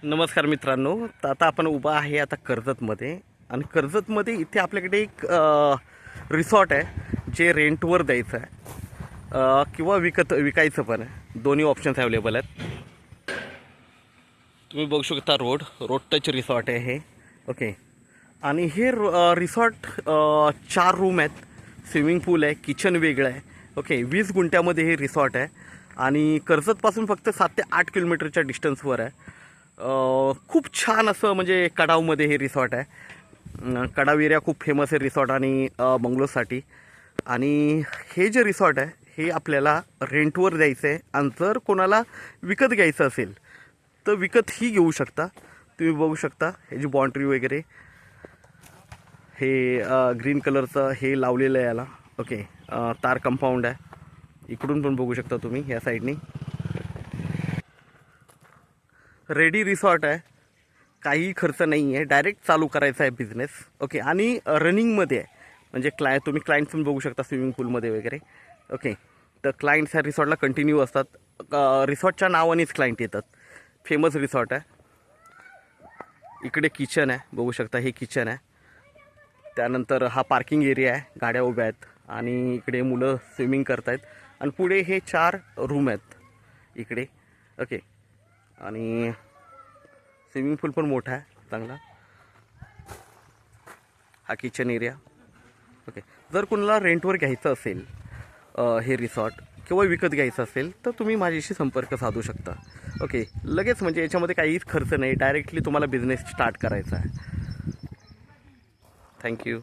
नमस्कार मित्रांनो. तर आता आपण उभा आहे आता कर्जतमध्ये आणि कर्जतमध्ये इथे आपल्याकडे एक रिसॉर्ट आहे जे रेंटवर द्यायचं आहे किंवा विकायचं पण आहे. दोन्ही ऑप्शन्स अवेलेबल आहेत. तुम्ही बघू शकता रोड टच रिसॉर्ट आहे हे. ओके. आणि हे रिसॉर्ट 4 रूम आहेत, स्विमिंग पूल आहे, किचन वेगळं आहे. ओके. 20 गुंठ्यामध्ये हे रिसॉर्ट आहे आणि कर्जतपासून फक्त 7 ते 8 किलोमीटरच्या डिस्टन्सवर आहे. खूप छान असं म्हणजे कडावमध्ये हे रिसॉर्ट आहे. कडाव एरिया खूप फेमस आहे रिसॉर्ट आणि बंगलोसाठी. आणि हे जे रिसॉर्ट आहे हे आपल्याला रेंटवर द्यायचं आहे आणि जर कोणाला विकत घ्यायचं असेल तर विकतही घेऊ शकता. तुम्ही बघू शकता हे जी बाउंड्री वगैरे हे ग्रीन कलरचं हे लावलेलं आहे याला. ओके. तार कंपाऊंड आहे. इकडून पण बघू शकता तुम्ही या साईडनी. रेडी रिसॉर्ट आहे, काही खर्च नाही आहे, डायरेक्ट चालू करायचा आहे बिझनेस. ओके. आणि रनिंगमध्ये आहे म्हणजे तुम्ही क्लायंट्स पण बघू शकता स्विमिंग पूलमध्ये वगैरे. ओके. तर क्लायंट्स ह्या रिसॉर्टला कंटिन्यू असतात. रिसॉर्टच्या नावानेच क्लायंट येतात. फेमस रिसॉर्ट आहे. इकडे किचन आहे, बघू शकता हे किचन आहे. त्यानंतर हा पार्किंग एरिया आहे, गाड्या उभ्या आहेत आणि इकडे मुलं स्विमिंग करत आहेत. आणि पुढे हे 4 रूम आहेत इकडे. ओके. आणि स्विमिंग पूल पण मोठा आहे चांगला. हा किचन एरिया. ओके. जर कोणाला रेंटवर घ्यायचं असेल हे रिसॉर्ट किंवा विकत घ्यायचं असेल तर तुम्ही माझ्याशी संपर्क साधू शकता. ओके. लगेच म्हणजे याच्यामध्ये काहीच खर्च नाही, डायरेक्टली तुम्हाला बिझनेस स्टार्ट करायचा आहे. थँक्यू.